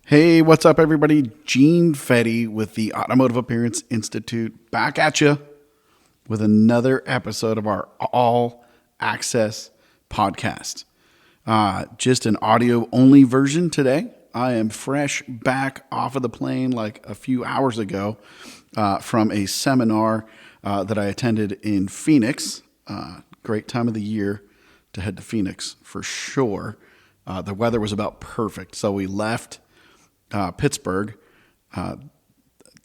Hey, what's up, everybody? Gene Fetty with the Automotive Appearance Institute back at you with another episode of our All Access podcast. Just an audio only version today. I am fresh back off of the plane like a few hours ago from a seminar that I attended in Phoenix. Great time of the year to head to Phoenix for sure. The weather was about perfect, so we left Pittsburgh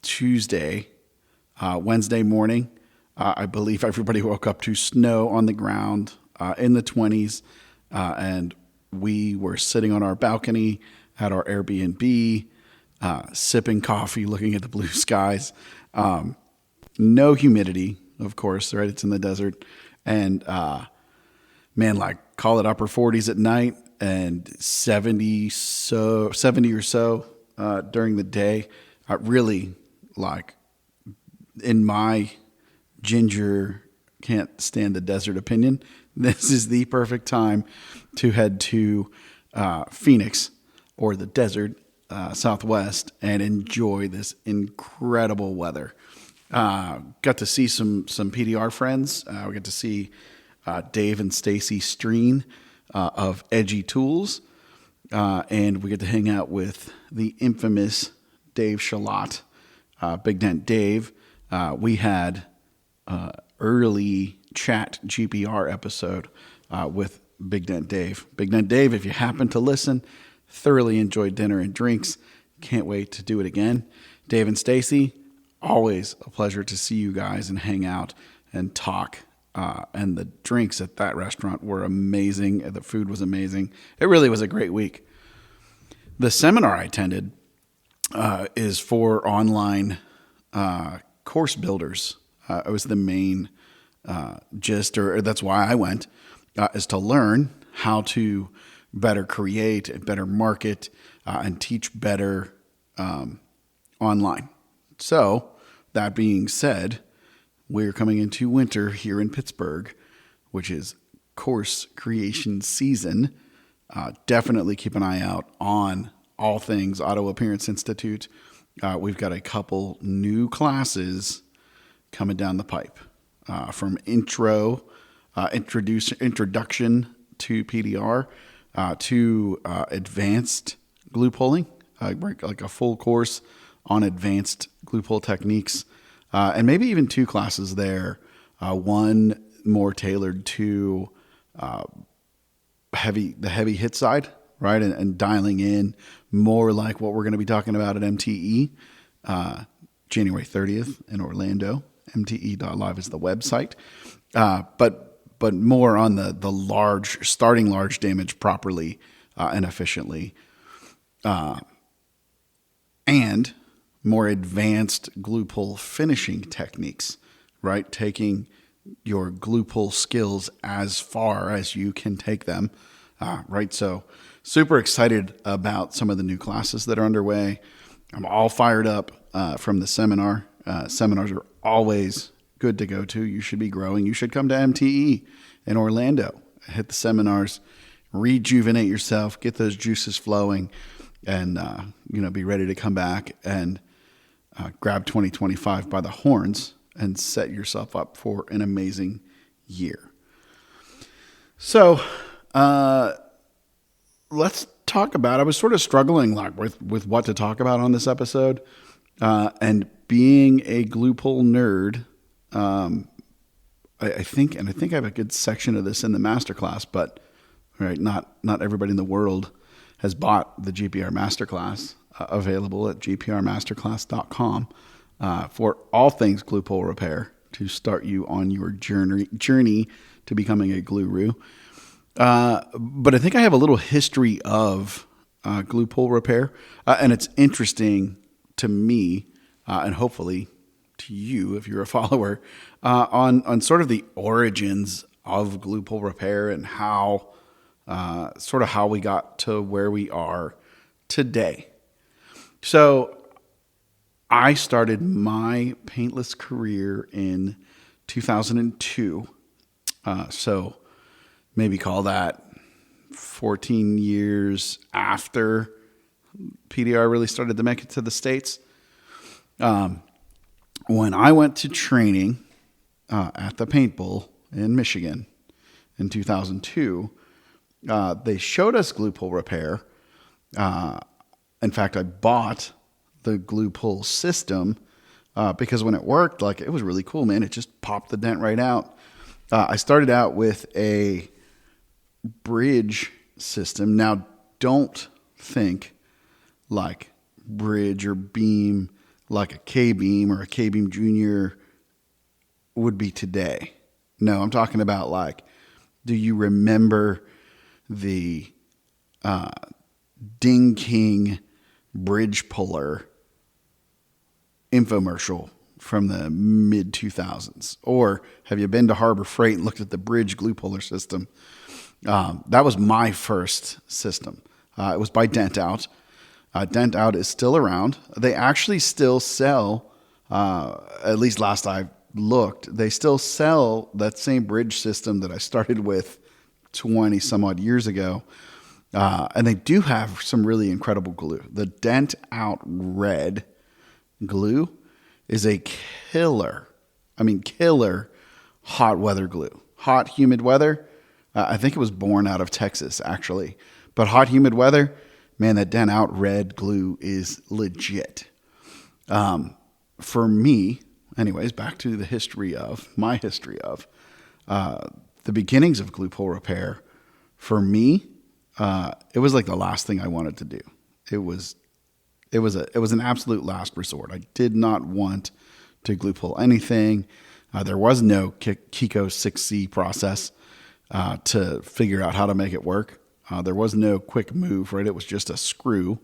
Tuesday, Wednesday morning. I believe everybody woke up to snow on the ground in the 20s, and we were sitting on our balcony at our Airbnb, sipping coffee, looking at the blue skies. No humidity, of course, right? It's in the desert. And man, like call it upper 40s at night and 70 or so during the day. Really, like, in my ginger can't stand the desert opinion, this is the perfect time to head to Phoenix or the desert Southwest and enjoy this incredible weather. Got to see some PDR friends. We got to see Dave and Stacy Streen of Edgy Tools. And we get to hang out with the infamous Dave Shalott, Big Dent Dave. We had early chat GPR episode with Big Dent Dave. Big Dent Dave, if you happen to listen, thoroughly enjoyed dinner and drinks. Can't wait to do it again. Dave and Stacy, always a pleasure to see you guys and hang out and talk. And the drinks at that restaurant were amazing. The food was amazing. It really was a great week. The seminar I attended is for online course builders. It was the main gist, or that's why I went, is to learn how to better create, better market, and teach better online. So, that being said, we're coming into winter here in Pittsburgh, which is course creation season. Definitely keep an eye out on all things Auto Appearance Institute. We've got a couple new classes coming down the pipe, from introduction to PDR to advanced glue pulling, like a full course on advanced glue pull techniques. And maybe even two classes there, one more tailored to the heavy hit side, right? And dialing in more like what we're going to be talking about at MTE, January 30th in Orlando. MTE.live is the website. But more on the starting large damage properly and efficiently. And more advanced glue pull finishing techniques, right? Taking your glue pull skills as far as you can take them, right? So super excited about some of the new classes that are underway. I'm all fired up from the seminar. Seminars are always good to go to. You should be growing. You should come to MTE in Orlando. Hit the seminars, rejuvenate yourself, get those juices flowing, and be ready to come back and grab 2025 by the horns and set yourself up for an amazing year. So let's talk about, I was sort of struggling with what to talk about on this episode. And being a glue pull nerd, I think I have a good section of this in the masterclass, but right, not everybody in the world has bought the GPR masterclass. Available at gprmasterclass.com for all things glue pull repair to start you on your journey to becoming a glue-roo. But I think I have a little history of glue pull repair, and it's interesting to me, and hopefully to you if you're a follower, on sort of the origins of glue pull repair and how we got to where we are today. So I started my paintless career in 2002. So maybe call that 14 years after PDR really started to make it to the States. When I went to training at the Paint Bowl in Michigan in 2002, they showed us glue pull repair. In fact, I bought the glue pull system because when it worked, like, it was really cool, man. It just popped the dent right out. I started out with a bridge system. Now, don't think like bridge or beam like a K-beam or a K-beam junior would be today. No, I'm talking about, like, do you remember the Ding King bridge puller infomercial from the mid 2000s? Or have you been to Harbor Freight and looked at the bridge glue puller system? That was my first system. It was by Dent Out. Dent Out is still around. They actually still sell, at least last I looked, they still sell that same bridge system that I started with 20 some odd years ago. And they do have some really incredible glue. The Dent Out Red glue is a killer hot weather glue. Hot, humid weather. I think it was born out of Texas, actually. But hot, humid weather, man, that Dent Out Red glue is legit. For me, anyways, back to the my history of the beginnings of glue pull repair. For me, it was like the last thing I wanted to do. It was an absolute last resort. I did not want to glue pull anything. There was no Kiko 6C process to figure out how to make it work. There was no quick move, right? It was just a screw.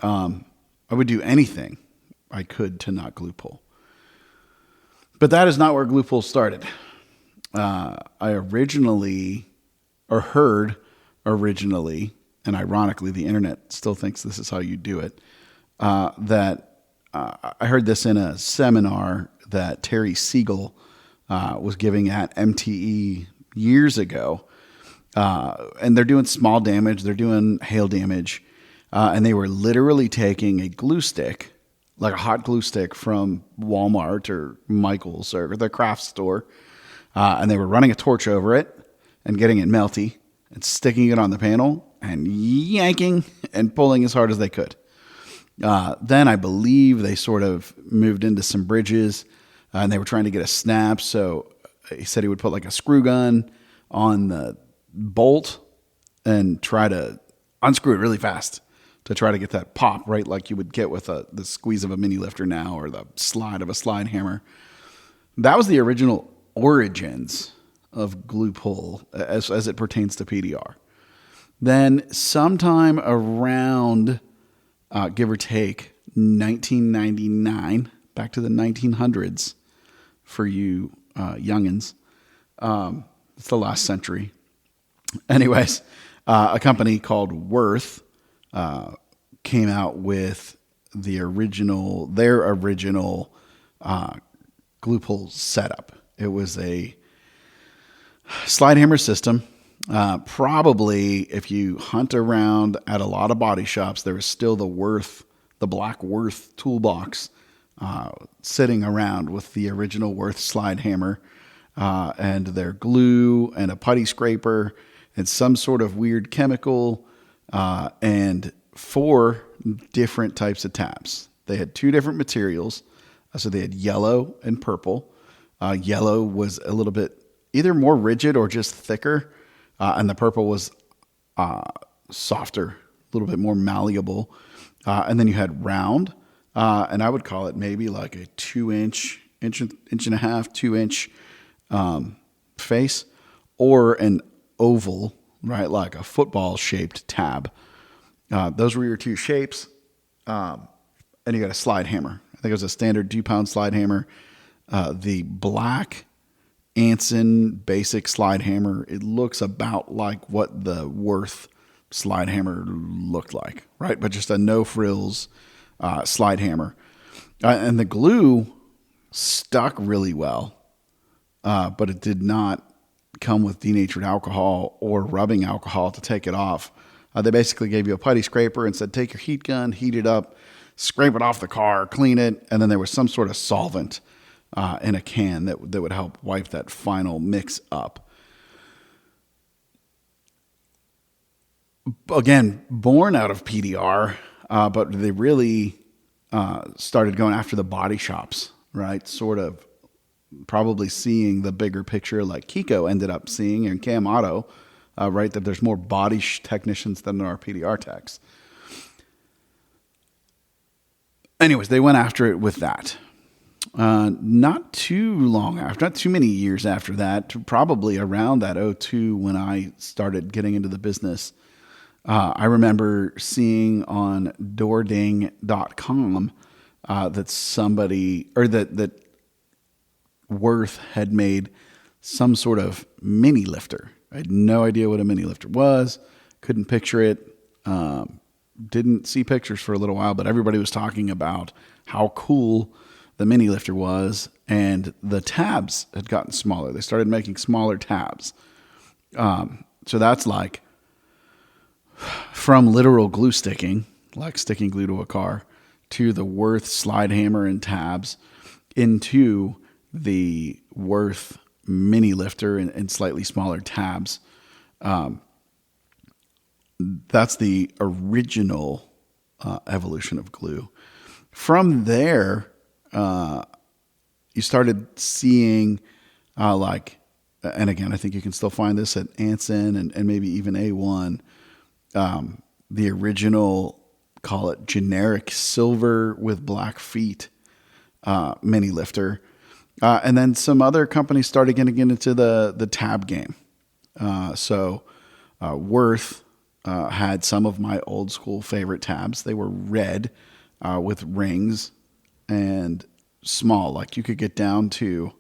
I would do anything I could to not glue pull. But that is not where glue pull started. I heard originally, and ironically, the internet still thinks this is how you do it, that I heard this in a seminar that Terry Siegel was giving at MTE years ago. And they're doing small damage. They're doing hail damage. And they were literally taking a glue stick, like a hot glue stick from Walmart or Michael's or the craft store. And they were running a torch over it and getting it melty and sticking it on the panel and yanking and pulling as hard as they could. Then I believe they sort of moved into some bridges and they were trying to get a snap. So he said he would put like a screw gun on the bolt and try to unscrew it really fast to try to get that pop, right? Like you would get with the squeeze of a mini lifter now or the slide of a slide hammer. That was the original origins of glue pull as it pertains to PDR. Then sometime around, give or take, 1999, back to the 1900s for you youngins. It's the last century. Anyways, a company called Worth came out with their original glue pull setup. It was a slide hammer system. Probably if you hunt around at a lot of body shops, there is still the black Worth toolbox sitting around with the original Worth slide hammer and their glue and a putty scraper and some sort of weird chemical and 4 different types of tabs. They had 2 different materials. So they had yellow and purple. Yellow was a little bit either more rigid or just thicker. And the purple was softer, a little bit more malleable. And then you had round. And I would call it maybe like a 2-inch, inch and a half, 2-inch face, or an oval, right? Like a football shaped tab. Those were your 2 shapes. And you got a slide hammer. I think it was a standard 2-pound slide hammer. The black Anson basic slide hammer, it looks about like what the Worth slide hammer looked like, right? But just a no frills slide hammer. And the glue stuck really well, but it did not come with denatured alcohol or rubbing alcohol to take it off. They basically gave you a putty scraper and said, take your heat gun, heat it up, scrape it off the car, clean it, and then there was some sort of solvent in a can that would help wipe that final mix up. Again, born out of PDR, but they really started going after the body shops, right? Sort of probably seeing the bigger picture like Kiko ended up seeing and Cam Auto, right? That there's more body technicians than there are PDR techs. Anyways, they went after it with that. Not too long after, not too many years after that, probably around that 2002 when I started getting into the business, I remember seeing on DoorDing.com that somebody, or that Worth had made some sort of mini lifter. I had no idea what a mini lifter was, couldn't picture it, didn't see pictures for a little while, but everybody was talking about how cool the mini lifter was, and the tabs had gotten smaller. They started making smaller tabs. So that's like from literal glue sticking, like sticking glue to a car, to the Worth slide hammer and tabs, into the Worth mini lifter and slightly smaller tabs. That's the original evolution of glue. From there, you started seeing and again, I think you can still find this at Anson and maybe even A1, the original, call it generic silver with black feet mini lifter. And then some other companies started getting into the tab game. So Worth had some of my old school favorite tabs. They were red with rings and small. Like you could get down to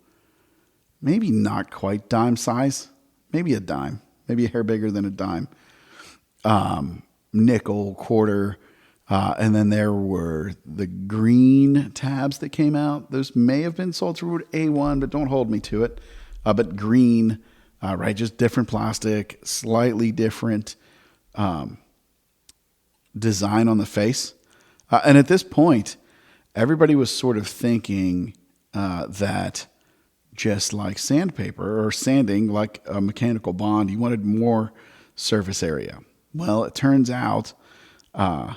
maybe not quite dime size, maybe a dime, maybe a hair bigger than a dime, nickel, quarter. And then there were the green tabs that came out. Those may have been sold through A1, but don't hold me to it. But green, right? Just different plastic, slightly different design on the face. And at this point, everybody was sort of thinking that just like sandpaper or sanding, like a mechanical bond, you wanted more surface area. Well, it turns out that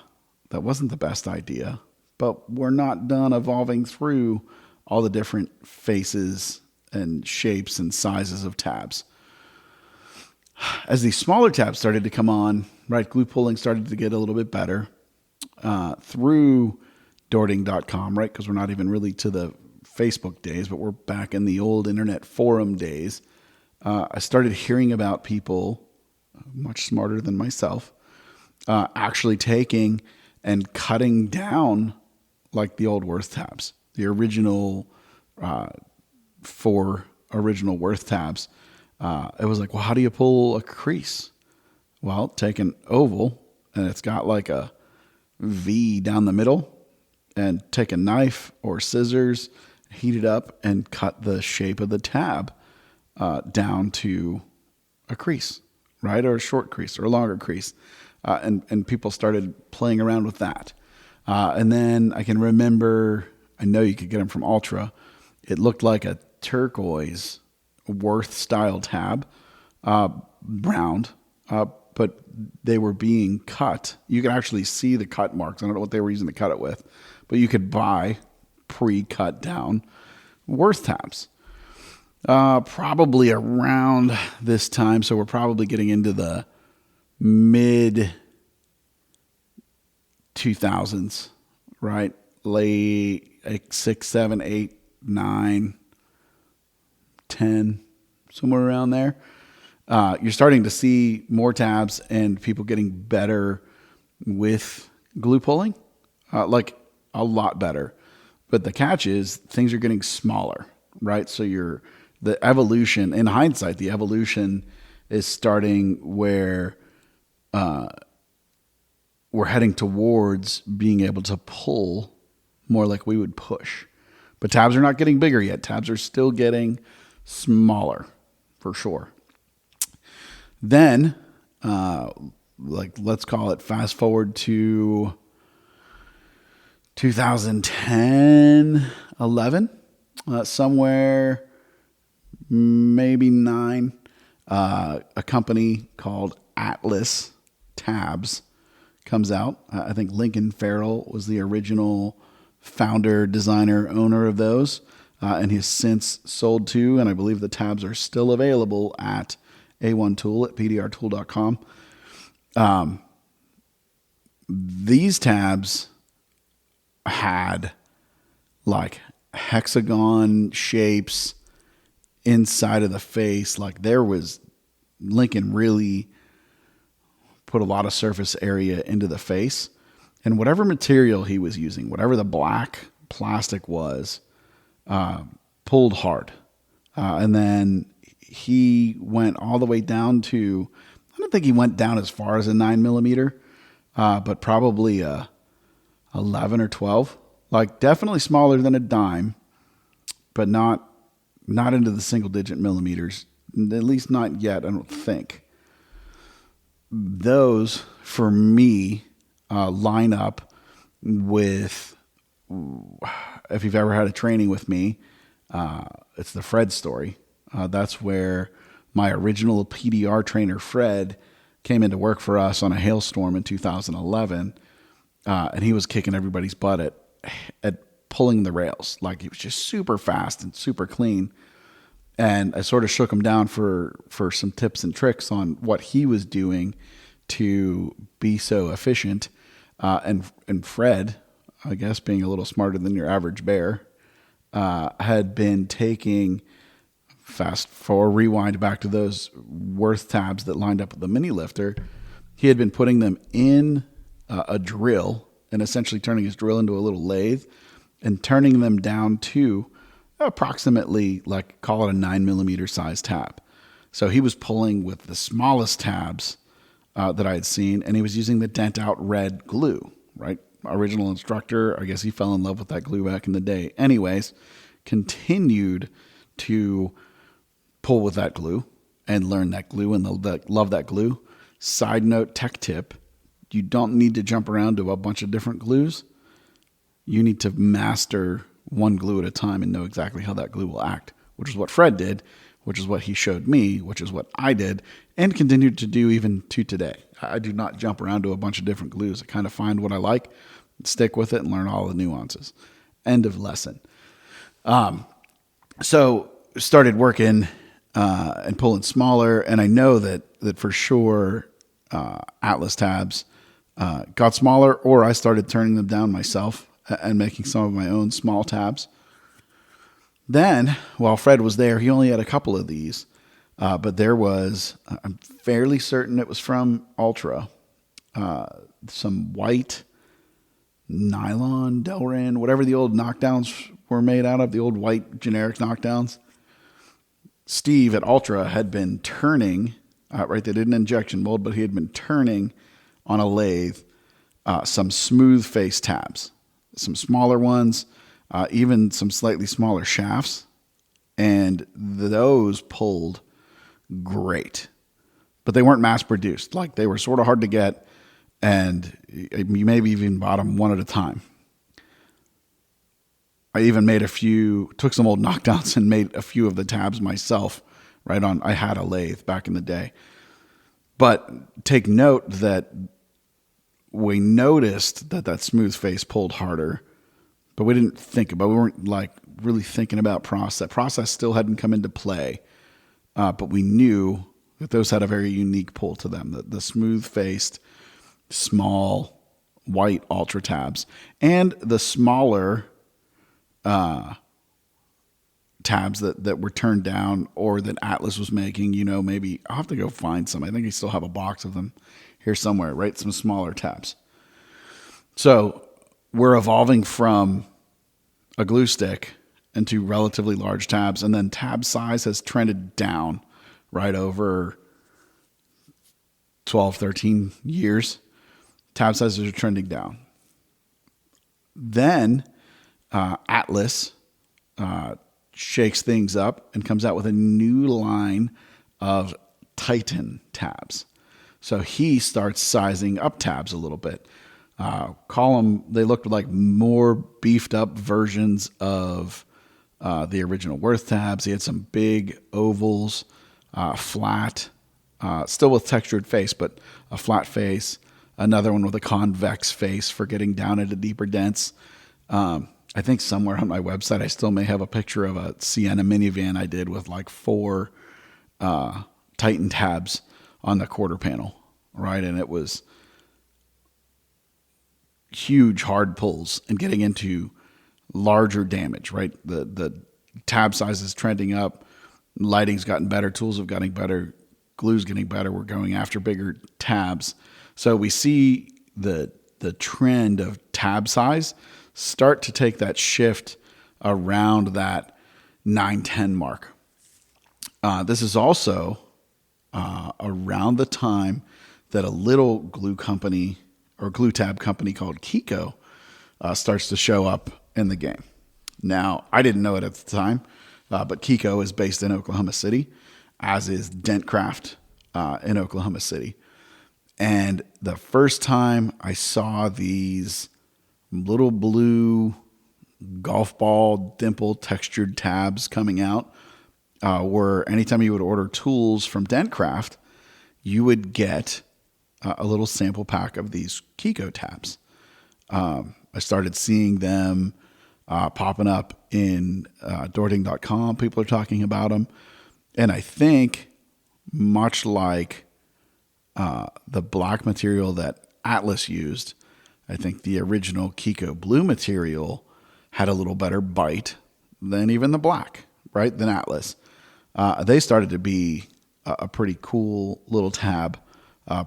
wasn't the best idea, but we're not done evolving through all the different faces and shapes and sizes of tabs. As these smaller tabs started to come on, right, glue pulling started to get a little bit better through DoorDing.com, right, because we're not even really to the Facebook days, but we're back in the old internet forum days. I started hearing about people much smarter than myself actually taking and cutting down like the old Worth tabs, the original 4 original Worth tabs. It was like, well, how do you pull a crease? Well, take an oval and it's got like a V down the middle, and take a knife or scissors, heat it up, and cut the shape of the tab down to a crease, right? Or a short crease or a longer crease. And people started playing around with that. And then I can remember, I know you could get them from Ultra. It looked like a turquoise Worth style tab, round, but they were being cut. You could actually see the cut marks. I don't know what they were using to cut it with, but you could buy pre-cut down Worth tabs. Probably around this time, so we're probably getting into the mid 2000s, right? Late 6, 7, 8, 9, 10, somewhere around there. You're starting to see more tabs and people getting better with glue pulling, like a lot better. But the catch is things are getting smaller, right? So the evolution, in hindsight, the evolution is starting where we're heading towards being able to pull more like we would push. But tabs are not getting bigger yet. Tabs are still getting smaller, for sure. Then, like, let's call it fast forward to 2010, 11, somewhere maybe 9, a company called Atlas Tabs comes out. I think Lincoln Farrell was the original founder, designer, owner of those, and he's since sold to, and I believe the tabs are still available at A1 Tool at pdrtool.com. These tabs had like hexagon shapes inside of the face. Like, there was, Lincoln really put a lot of surface area into the face, and whatever material he was using, whatever the black plastic was, pulled hard. And then he went all the way down to, I don't think he went down as far as a 9mm, but probably a 11 or 12, like definitely smaller than a dime, but not into the single digit millimeters, at least not yet, I don't think. Those, for me, line up with, if you've ever had a training with me, it's the Fred story. That's where my original PDR trainer, Fred, came into work for us on a hailstorm in 2011, and he was kicking everybody's butt at pulling the rails. Like, he was just super fast and super clean. And I sort of shook him down for some tips and tricks on what he was doing to be so efficient. And Fred, I guess being a little smarter than your average bear, had been taking, fast forward, rewind back to those Worth tabs that lined up with the mini lifter. He had been putting them in a drill and essentially turning his drill into a little lathe and turning them down to approximately, like, call it a 9mm size tab. So he was pulling with the smallest tabs that I had seen, and he was using the Dent Out red glue, right? Original instructor, I guess he fell in love with that glue back in the day. Anyways, continued to pull with that glue and learn that glue and love that glue. Side note, tech tip, you don't need to jump around to a bunch of different glues. You need to master one glue at a time and know exactly how that glue will act, which is what Fred did, which is what he showed me, which is what I did and continued to do even to today. I do not jump around to a bunch of different glues. I kind of find what I like, stick with it, and learn all the nuances. End of lesson. So started working and pulling smaller, and I know that for sure Atlas tabs got smaller, or I started turning them down myself and making some of my own small tabs. Then, while Fred was there, he only had a couple of these, but there was, I'm fairly certain it was from Ultra, some white nylon, Delrin, whatever the old knockdowns were made out of, the old white generic knockdowns. Steve at Ultra had been turning, right, they did an injection mold, but he had been turning on a lathe some smooth face tabs, some smaller ones, even some slightly smaller shafts, and those pulled great. But they weren't mass produced. Like, they were sort of hard to get, and you maybe even bought them one at a time. I even took some old knockdowns and made a few of the tabs myself, right on. I had a lathe back in the day. But take note that we noticed that smooth face pulled harder, but we weren't like really thinking about process. Process still hadn't come into play, but we knew that those had a very unique pull to them. The smooth faced, small, white Ultra tabs, and the smaller tabs that were turned down, or that Atlas was making. Maybe I'll have to go find some. I think I still have a box of them here somewhere, right? Some smaller tabs. So we're evolving from a glue stick into relatively large tabs, and then tab size has trended down, right, over 12, 13 years. Tab sizes are trending down. Then Atlas shakes things up and comes out with a new line of Titan tabs. So he starts sizing up tabs a little bit. Call them, they looked like more beefed up versions of the original Worth tabs. He had some big ovals, flat, still with textured face, but a flat face. Another one with a convex face for getting down into deeper dents. I think somewhere on my website, I still may have a picture of a Sienna minivan I did with like 4 Titan tabs on the quarter panel, right? And it was huge hard pulls and getting into larger damage, right? The tab size is trending up, lighting's gotten better, tools have gotten better, glue's getting better. We're going after bigger tabs. So we see the trend of tab size start to take that shift around that 9-10 mark. This is also around the time that a little glue company or glue tab company called Kiko starts to show up in the game. Now, I didn't know it at the time, but Kiko is based in Oklahoma City, as is Dentcraft in Oklahoma City. And the first time I saw these little blue golf ball dimple textured tabs coming out were anytime you would order tools from Dentcraft, you would get a little sample pack of these Kiko tabs. I started seeing them popping up in Dorting.com. People are talking about them. And I think much like the black material that Atlas used, I think the original Kiko blue material had a little better bite than even the black, right? Than Atlas. They started to be a pretty cool little tab,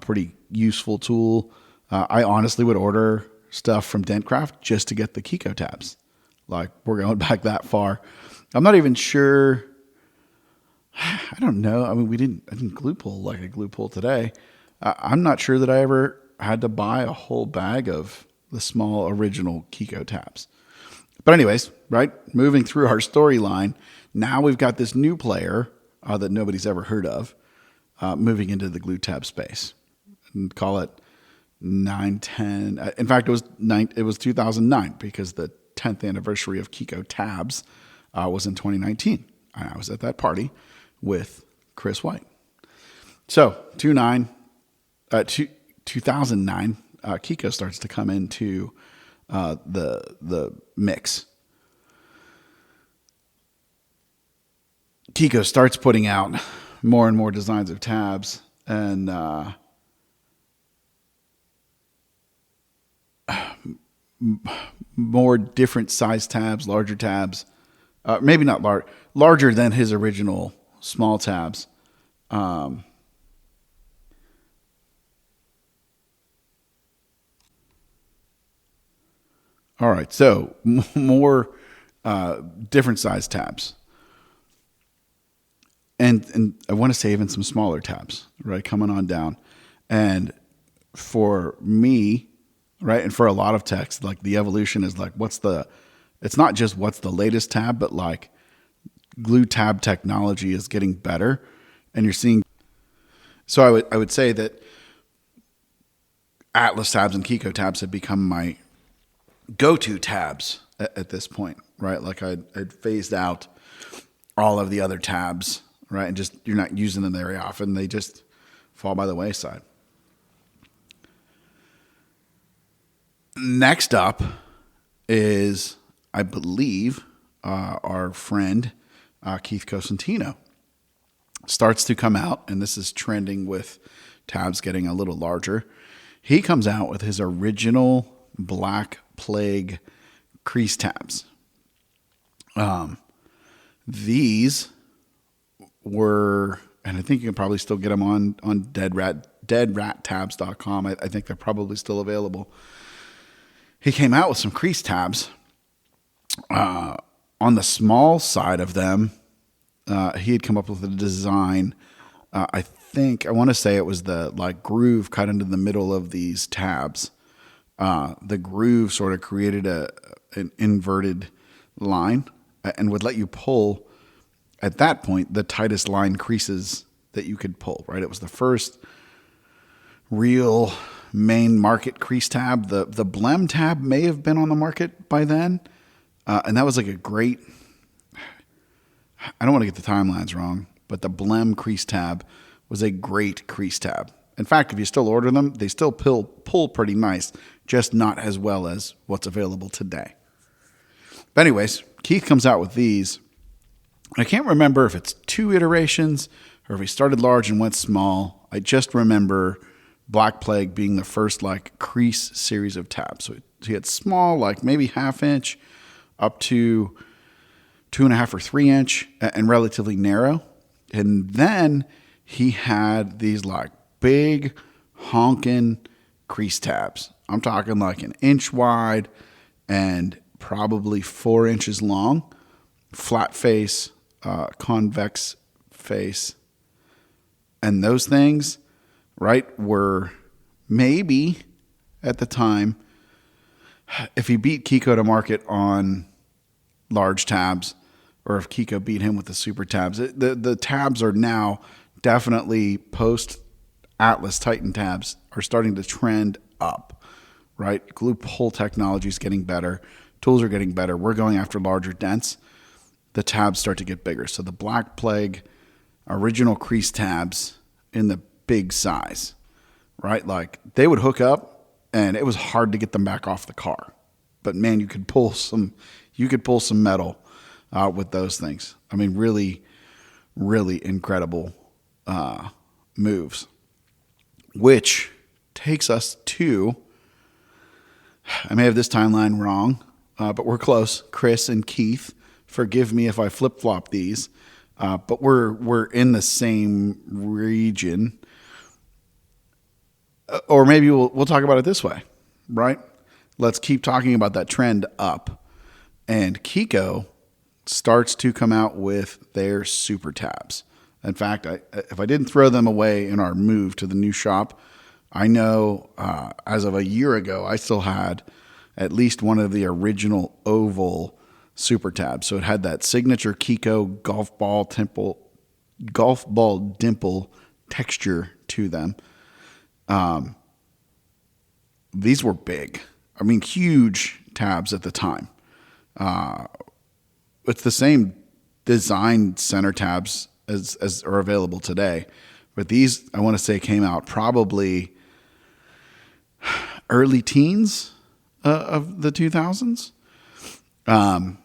pretty useful tool. I honestly would order stuff from Dentcraft just to get the Kiko tabs. Like, we're going back that far. I'm not even sure. I don't know. I mean, I didn't glue pull like I glue pull today. I'm not sure that I ever had to buy a whole bag of the small original Kiko tabs. But anyways, right, moving through our storyline, now we've got this new player that nobody's ever heard of moving into the glue tab space. And call it 9-10. In fact, it was 2009 because the 10th anniversary of Kiko tabs was in 2019. And I was at that party with Chris White. So 2009, Kiko starts to come into the mix. Kiko starts putting out more and more designs of tabs, and more different size tabs, larger tabs. Maybe not larger than his original small tabs. All right, so more different size tabs. And I want to say even some smaller tabs, right, coming on down. And for me, right, and for a lot of techs, like the evolution is like, it's not just what's the latest tab, but like glue tab technology is getting better. And you're seeing, so I would say that Atlas tabs and Kiko tabs have become my go-to tabs at this point, right? Like I'd phased out all of the other tabs, right? And just, you're not using them very often. They just fall by the wayside. Next up is, I believe, our friend Keith Cosentino starts to come out, and this is trending with tabs getting a little larger. He comes out with his original Black Plague crease tabs. These were, and I think you can probably still get them on deadrattabs.com. I think they're probably still available. He came out with some crease tabs. On the small side of them, he had come up with a design. I want to say it was the like groove cut into the middle of these tabs. The groove sort of created an inverted line and would let you pull, at that point, the tightest line creases that you could pull, right? It was the first real main market crease tab. The Blem tab may have been on the market by then, and that was like a great. I don't want to get the timelines wrong, but the Blem crease tab was a great crease tab. In fact, if you still order them, they still pull pretty nice, just not as well as what's available today. But anyways, Keith comes out with these. I can't remember if it's 2 iterations or if he started large and went small. I just remember Black Plague being the first like crease series of tabs. So he had small, like maybe 1/2 inch, up to 2.5 or 3 inch, and relatively narrow. And then he had these like big honking crease tabs. I'm talking like 1 inch wide and probably 4 inches long, flat face, convex face. And those things, right, were maybe at the time, if he beat Kiko to market on large tabs, or if Kiko beat him with the super tabs, the tabs are now definitely post Atlas Titan tabs are starting to trend up, right? Glue pull technology is getting better. Tools are getting better. We're going after larger dents. The tabs start to get bigger. So the Black Plague original crease tabs in the big size, right? Like they would hook up and it was hard to get them back off the car. But man, you could pull some metal with those things. I mean, really, really incredible moves. Which takes us to, I may have this timeline wrong, but we're close. Chris and Keith, forgive me if I flip-flop these, but we're in the same region. Or maybe we'll talk about it this way, right? Let's keep talking about that trend up. And Kiko starts to come out with their super tabs. In fact, if I didn't throw them away in our move to the new shop, I know as of a year ago, I still had at least one of the original oval super tabs. So it had that signature Kiko golf ball dimple texture to them. These were big. I mean, huge tabs at the time. It's the same design center tabs as are available today. But these, I want to say, came out probably early teens of the 2000s. And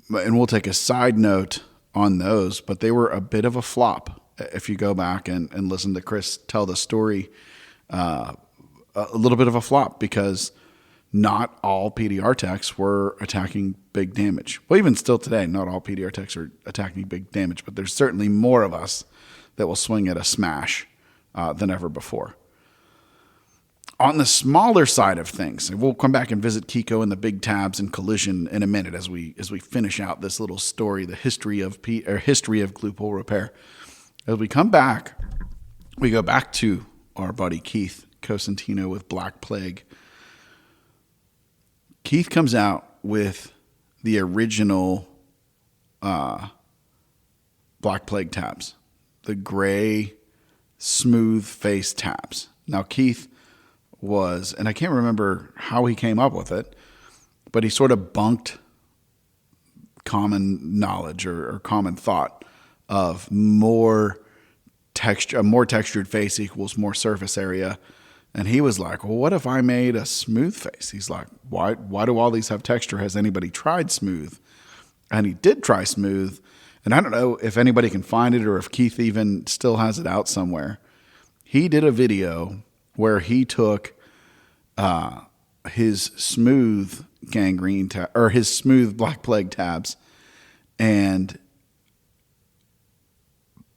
we'll take a side note on those, but they were a bit of a flop. If you go back and listen to Chris tell the story, a little bit of a flop because not all PDR techs were attacking big damage. Well, even still today, not all PDR techs are attacking big damage, but there's certainly more of us that will swing at a smash than ever before. On the smaller side of things, and we'll come back and visit Kiko and the big tabs and collision in a minute as we finish out this little story, the history of glue pull repair. As we come back, we go back to our buddy Keith Cosentino with Black Plague. Keith comes out with the original Black Plague tabs, the gray, smooth face tabs. Now, Keith was, and I can't remember how he came up with it, but he sort of bunked common knowledge or common thought of more texture, a more textured face equals more surface area. And he was like, well, what if I made a smooth face? He's like, why do all these have texture? Has anybody tried smooth? And he did try smooth. And I don't know if anybody can find it or if Keith even still has it out somewhere. He did a video where he took his smooth gangrene or his smooth Black Plague tabs and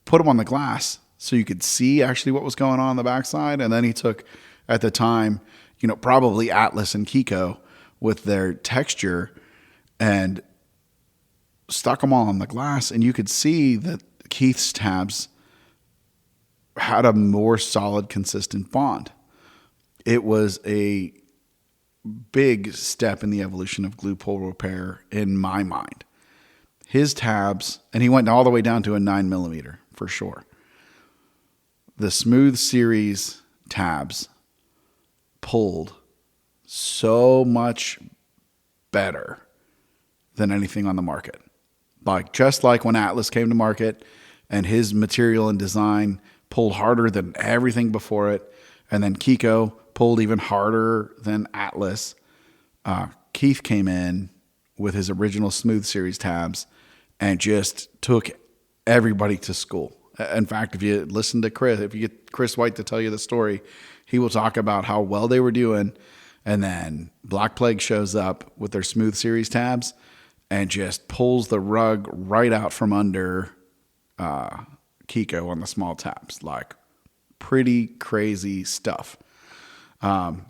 put them on the glass so you could see actually what was going on the backside. And then he took, at the time, probably Atlas and Kiko with their texture and stuck them all on the glass. And you could see that Keith's tabs had a more solid, consistent bond. It was a big step in the evolution of glue pull repair in my mind. His tabs, and he went all the way down to a 9mm for sure. The Smooth Series tabs pulled so much better than anything on the market. Like, just like when Atlas came to market and his material and design pulled harder than everything before it, and then Kiko pulled even harder than Atlas, Keith came in with his original Smooth Series tabs and just took everybody to school. In fact, if you listen to Chris, if you get Chris White to tell you the story, he will talk about how well they were doing, and then Black Plague shows up with their Smooth Series tabs and just pulls the rug right out from under Kiko on the small tabs. Like, pretty crazy stuff. And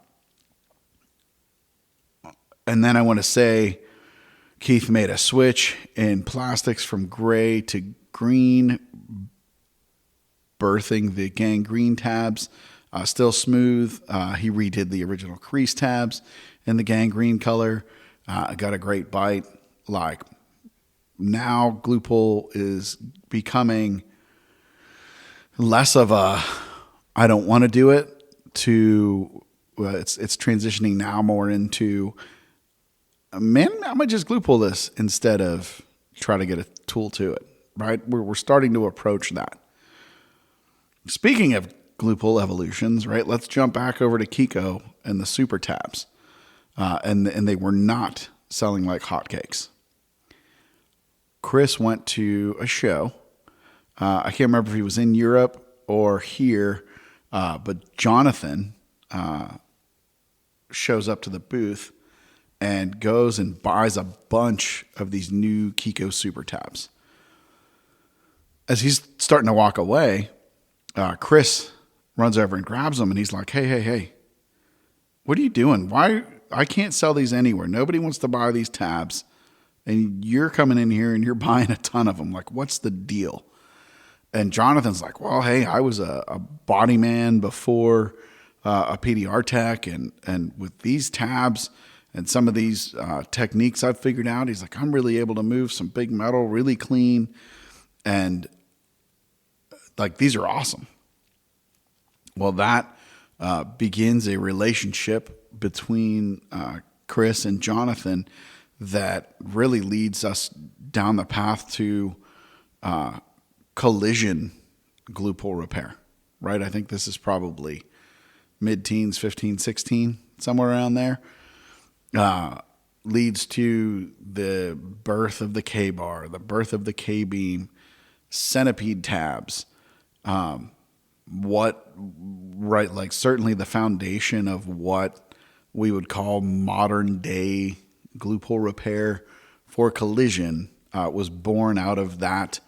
then I want to say Keith made a switch in plastics from gray to green, birthing the Gang Green tabs. Still smooth. He redid the original crease tabs in the Gang Green color. Got a great bite. Like, now Glue Pull is becoming less of a I don't want to do it to it's transitioning now more into, man, I'm gonna just glue pull this instead of try to get a tool to it. Right? We're starting to approach that. Speaking of glue pull evolutions, right? Let's jump back over to Kiko and the super tabs, and they were not selling like hotcakes. Chris went to a show. I can't remember if he was in Europe or here, but Jonathan shows up to the booth and goes and buys a bunch of these new Kiko super tabs. As he's starting to walk away, Chris runs over and grabs them, and he's like, hey, what are you doing? Why? I can't sell these anywhere. Nobody wants to buy these tabs, and you're coming in here and you're buying a ton of them. Like, what's the deal? And Jonathan's like, well, hey, I was a body man before a PDR tech, and with these tabs and some of these techniques I've figured out, he's like, I'm really able to move some big metal really clean, and like, these are awesome. Well, that begins a relationship between Chris and Jonathan that really leads us down the path to collision glue pull repair, right? I think this is probably mid-teens, 15, 16, somewhere around there. Leads to the birth of the K-bar, the birth of the K-beam, centipede tabs. Like, certainly the foundation of what we would call modern day glue pull repair for collision was born out of that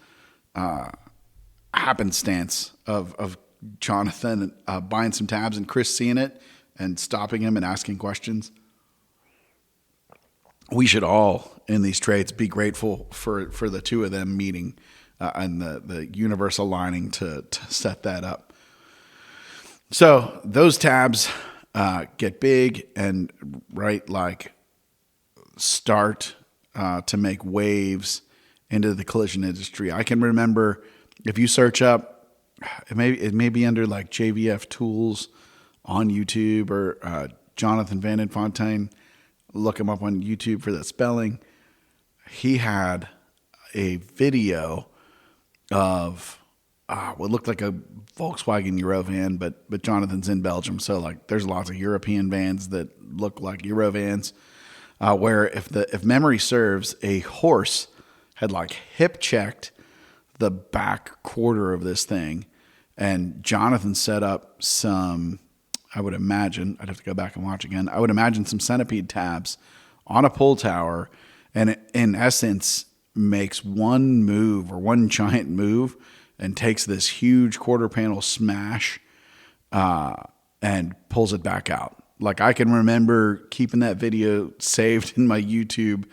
happenstance of Jonathan buying some tabs and Chris seeing it and stopping him and asking questions. We should all in these trades be grateful for the two of them meeting and the universe aligning to set that up. So those tabs get big and start to make waves into the collision industry. I can remember, if you search up, it may be under like JVF Tools on YouTube or Jonathan Van Fontaine. Look him up on YouTube for the spelling. He had a video of what looked like a Volkswagen Euro van, but Jonathan's in Belgium, so like there's lots of European vans that look like Euro vans, where if memory serves, a horse had like hip checked the back quarter of this thing, and Jonathan set up some, I would imagine, I'd have to go back and watch again, I would imagine some centipede tabs on a pull tower, and it, in essence, makes one move or one giant move and takes this huge quarter panel smash and pulls it back out. Like, I can remember keeping that video saved in my YouTube,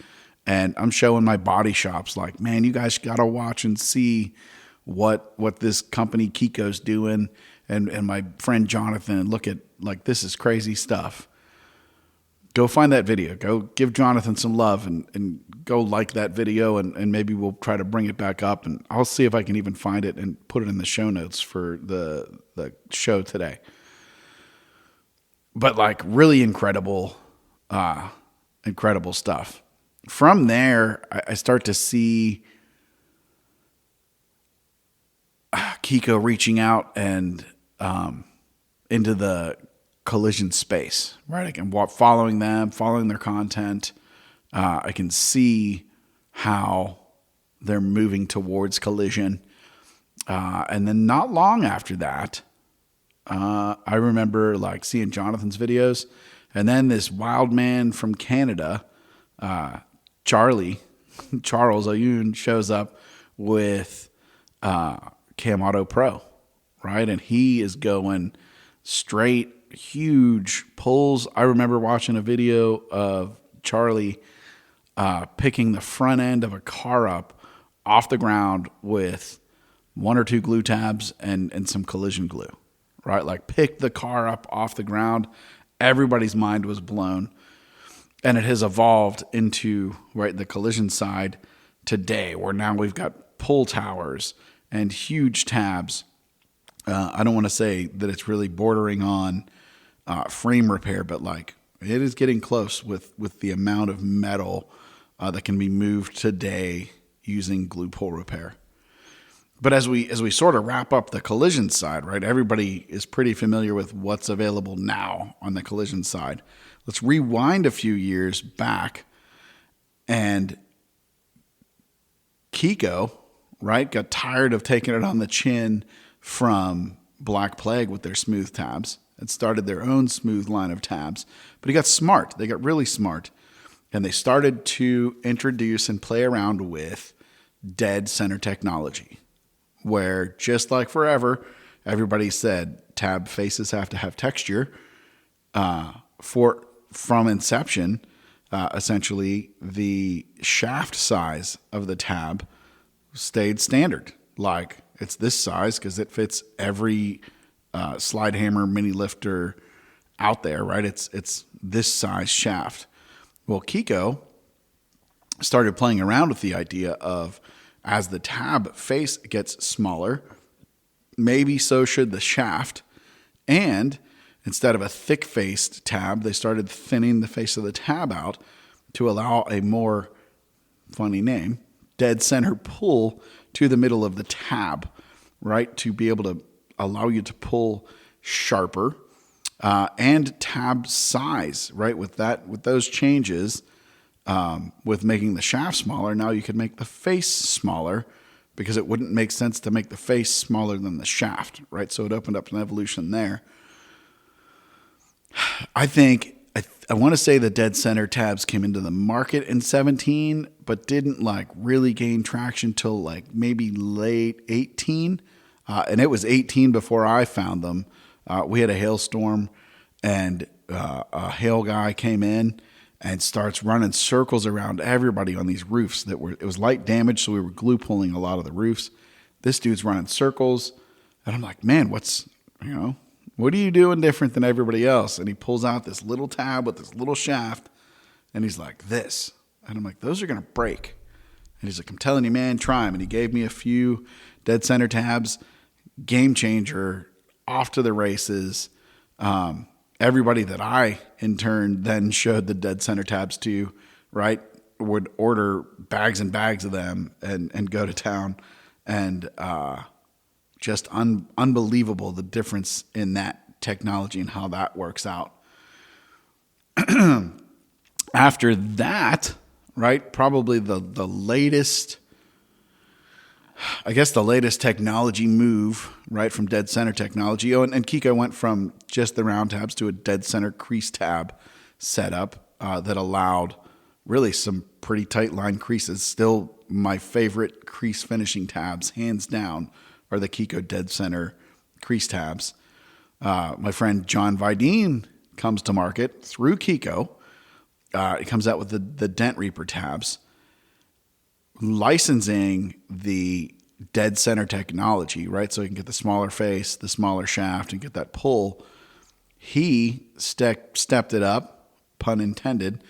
and I'm showing my body shops like, man, you guys got to watch and see what this company Kiko's doing, and my friend Jonathan, and look at, like, this is crazy stuff. Go find that video. Go give Jonathan some love and go like that video, and maybe we'll try to bring it back up, and I'll see if I can even find it and put it in the show notes for the show today. but like really incredible stuff. From there, I start to see Kiko reaching out and into the collision space, right? I can walk following them, following their content. I can see how they're moving towards collision. And then not long after that, I remember like seeing Jonathan's videos, and then this wild man from Canada, Charles O'Yoon, shows up with Cam Auto Pro, right? And he is going straight, huge pulls. I remember watching a video of Charlie picking the front end of a car up off the ground with 1 or 2 glue tabs and some collision glue, right? Like pick the car up off the ground. Everybody's mind was blown. And it has evolved into, right, the collision side today, where now we've got pull towers and huge tabs. I don't want to say that it's really bordering on frame repair, but like it is getting close with the amount of metal that can be moved today using glue pull repair. But as we sort of wrap up the collision side, right, everybody is pretty familiar with what's available now on the collision side. Let's rewind a few years back, and Kiko, right, got tired of taking it on the chin from Black Plague with their smooth tabs and started their own smooth line of tabs. But he got smart. They got really smart. And they started to introduce and play around with dead center technology, where just like forever, everybody said tab faces have to have texture. From inception, essentially the shaft size of the tab stayed standard. Like it's this size because it fits every slide hammer mini lifter out there, right? It's this size shaft. Well, Kiko started playing around with the idea of, as the tab face gets smaller, maybe so should the shaft. And instead of a thick-faced tab, they started thinning the face of the tab out to allow a more, funny name, dead center pull to the middle of the tab, right? To be able to allow you to pull sharper and tab size, right? With those changes, with making the shaft smaller, now you could make the face smaller, because it wouldn't make sense to make the face smaller than the shaft, right? So it opened up an evolution there. I want to say the dead center tabs came into the market in 17, but didn't like really gain traction till like maybe late 18. And it was 18 before I found them. We had a hailstorm, and a hail guy came in and starts running circles around everybody on these roofs it was light damage. So we were glue pulling a lot of the roofs. This dude's running circles, and I'm like, man, what are you doing different than everybody else? And he pulls out this little tab with this little shaft, and he's like, this. And I'm like, those are going to break. And he's like, I'm telling you, man, try them. And he gave me a few dead center tabs, game changer, off to the races. Everybody that I, in turn, then showed the dead center tabs to, right, would order bags and bags of them and go to town. And just unbelievable, the difference in that technology and how that works out. After that, right, probably the latest, I guess the latest technology move, right, from dead center technology. Oh, and Kiko went from just the round tabs to a dead center crease tab setup that allowed really some pretty tight line creases. Still my favorite crease finishing tabs, hands down, are the Kiko dead center crease tabs. My friend John Vidine comes to market through Kiko. He comes out with the Dent Reaper tabs, licensing the dead center technology, right? So you can get the smaller face, the smaller shaft, and get that pull. He stepped it up, pun intended,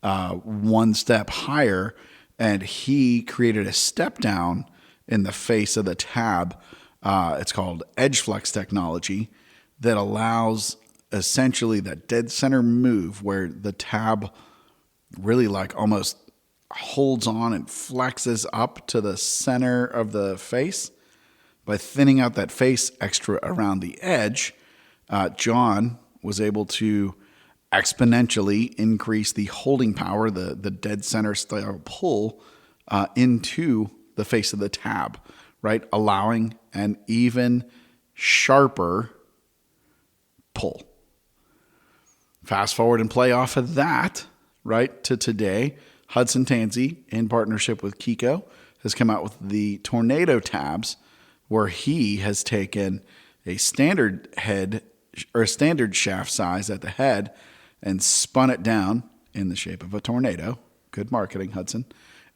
one step higher, and he created a step down in the face of the tab. It's called Edge Flex technology that allows essentially that dead center move where the tab really like almost holds on and flexes up to the center of the face. By thinning out that face extra around the edge, John was able to exponentially increase the holding power, the dead center style pull into the face of the tab, right? Allowing an even sharper pull. Fast forward and play off of that, right, to today. Hudson Tansey, in partnership with Kiko, has come out with the Tornado tabs, where he has taken a standard head or a standard shaft size at the head and spun it down in the shape of a tornado. Good marketing, Hudson.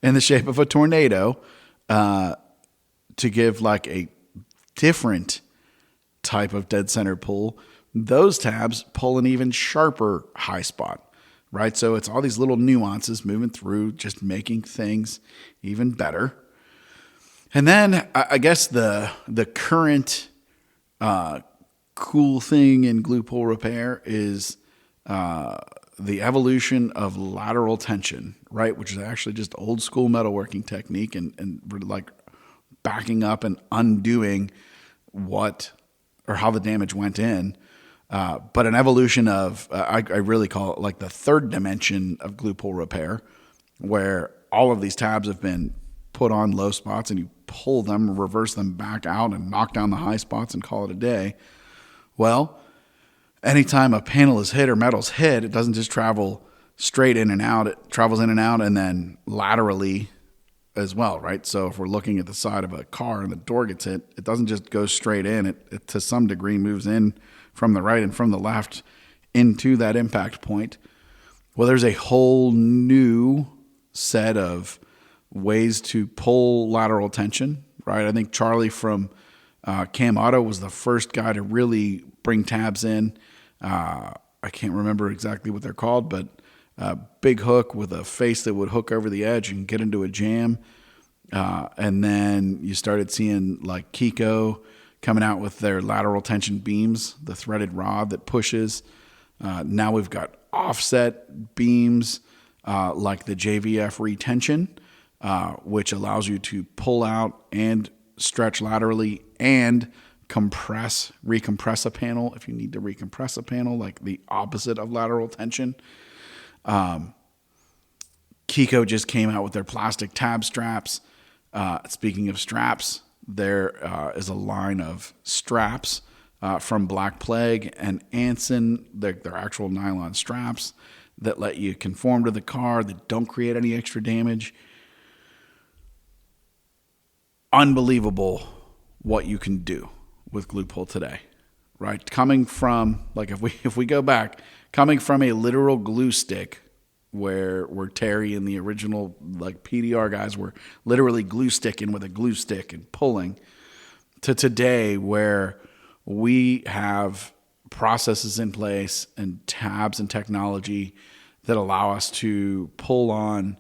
In the shape of a tornado to give like a different type of dead center pull. Those tabs pull an even sharper high spot, right? So it's all these little nuances moving through, just making things even better. And then I guess the current cool thing in glue pull repair is the evolution of lateral tension, right? Which is actually just old school metalworking technique and like backing up and undoing what or how the damage went in. But an evolution of, I really call it like the third dimension of glue pull repair, where all of these tabs have been put on low spots and you pull them, reverse them back out and knock down the high spots and call it a day. Well, anytime a panel is hit or metal's hit, it doesn't just travel straight in and out. It travels in and out and then laterally as well, right? So if we're looking at the side of a car and the door gets hit, it doesn't just go straight in. It to some degree moves in from the right and from the left into that impact point. Well, there's a whole new set of ways to pull lateral tension, right? I think Charlie from Cam Auto was the first guy to really bring tabs in. I can't remember exactly what they're called, but a big hook with a face that would hook over the edge and get into a jam. And then you started seeing like Kiko coming out with their lateral tension beams, the threaded rod that pushes. Now we've got offset beams like the JVF retention, which allows you to pull out and stretch laterally and recompress a panel if you need to recompress a panel, like the opposite of lateral tension. Kiko just came out with their plastic tab straps. Speaking of straps, there is a line of straps from Black Plague and Anson. They're actual nylon straps that let you conform to the car, that don't create any extra damage. Unbelievable what you can do with glue pull today, right? Coming from, like if we go back, coming from a literal glue stick where Terry and the original like PDR guys were literally glue sticking with a glue stick and pulling, to today where we have processes in place and tabs and technology that allow us to pull on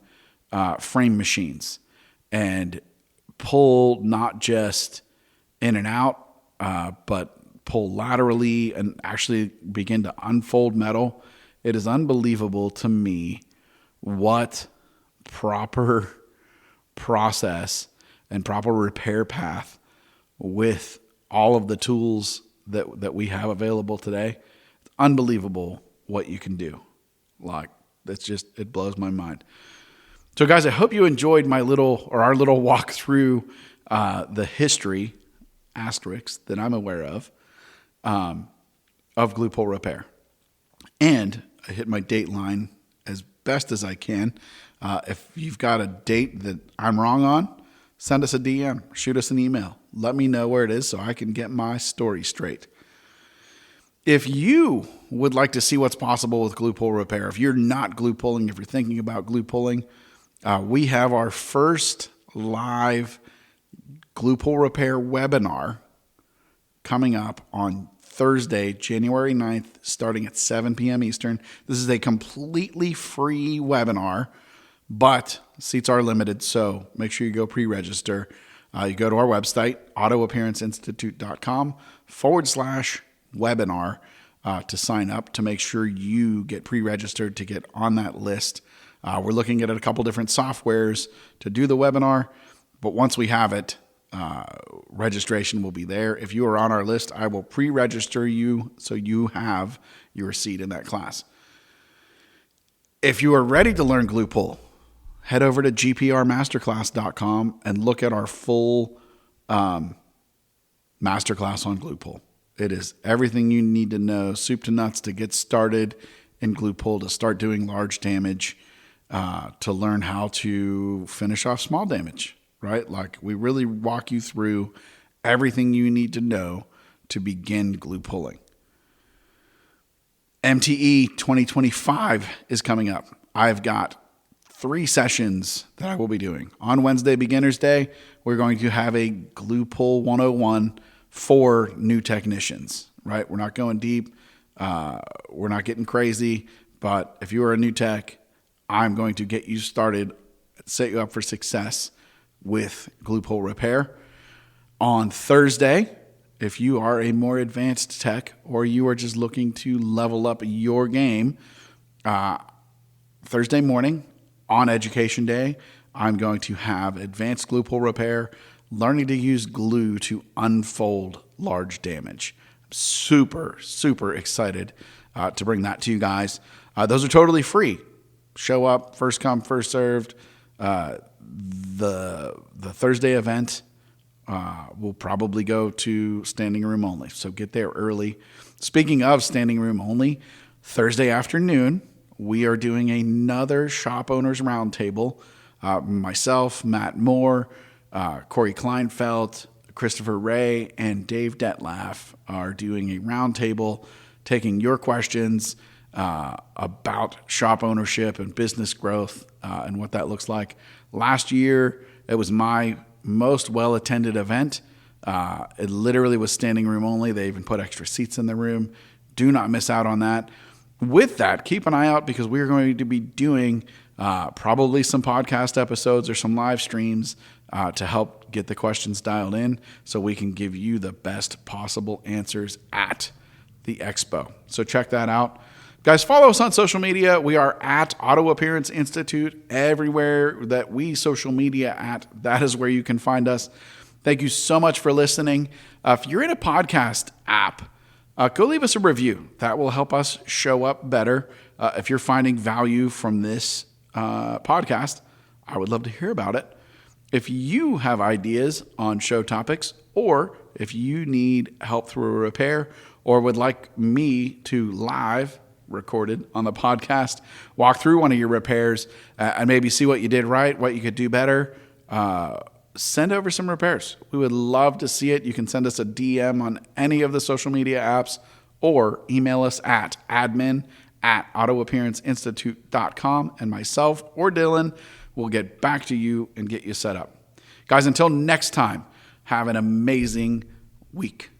frame machines and pull not just in and out, but pull laterally and actually begin to unfold metal. It is unbelievable to me what proper process and proper repair path with all of the tools that we have available today. It's unbelievable what you can do. Like, it blows my mind. So guys, I hope you enjoyed our little walk through the history asterisks that I'm aware of glue pull repair. And I hit my date line as best as I can. If you've got a date that I'm wrong on, send us a DM, shoot us an email. Let me know where it is so I can get my story straight. If you would like to see what's possible with glue pull repair, if you're not glue pulling, if you're thinking about glue pulling, we have our first live glue pull repair webinar coming up on Thursday, January 9th, starting at 7 p.m. Eastern. This is a completely free webinar, but seats are limited, so make sure you go pre-register. You go to our website, autoappearanceinstitute.com/webinar. to sign up to make sure you get pre-registered to get on that list. We're looking at a couple different softwares to do the webinar, but once we have it, registration will be there. If you are on our list, I will pre-register you so you have your seat in that class. If you are ready to learn glue pull, head over to gprmasterclass.com and look at our full masterclass on glue pull. It is everything you need to know, soup to nuts, to get started in glue pull, to start doing large damage, to learn how to finish off small damage, right? Like, we really walk you through everything you need to know to begin glue pulling. MTE 2025 is coming up. I've got 3 sessions that I will be doing. On Wednesday, Beginner's Day, we're going to have a glue pull 101 for new technicians, right? We're not going deep. We're not getting crazy. But if you are a new tech, I'm going to get you started, set you up for success with glue pull repair. On Thursday, if you are a more advanced tech or you are just looking to level up your game, Thursday morning on Education Day, I'm going to have advanced glue pull repair, learning to use glue to unfold large damage. I'm super, super excited to bring that to you guys. Those are totally free. Show up, first come, first served. The Thursday event will probably go to standing room only, so get there early. Speaking of standing room only, Thursday afternoon, we are doing another shop owners roundtable. Myself, Matt Moore, Corey Kleinfeld, Christopher Ray, and Dave Detlaff are doing a roundtable, taking your questions about shop ownership and business growth and what that looks like. Last year, it was my most well-attended event. It literally was standing room only. They even put extra seats in the room. Do not miss out on that. With that, keep an eye out, because we're going to be doing probably some podcast episodes or some live streams to help get the questions dialed in so we can give you the best possible answers at the expo. So check that out. Guys, follow us on social media. We are at Auto Appearance Institute. Everywhere that we social media at, that is where you can find us. Thank you so much for listening. If you're in a podcast app, go leave us a review. That will help us show up better. If you're finding value from this podcast, I would love to hear about it. If you have ideas on show topics, or if you need help through a repair, or would like me to live recorded on the podcast walk through one of your repairs and maybe see what you did right, what you could do better, send over some repairs. We would love to see it. You can send us a DM on any of the social media apps or email us at admin@autoappearanceinstitute.com, and myself or Dylan will get back to you and get you set up. Guys, until next time, have an amazing week.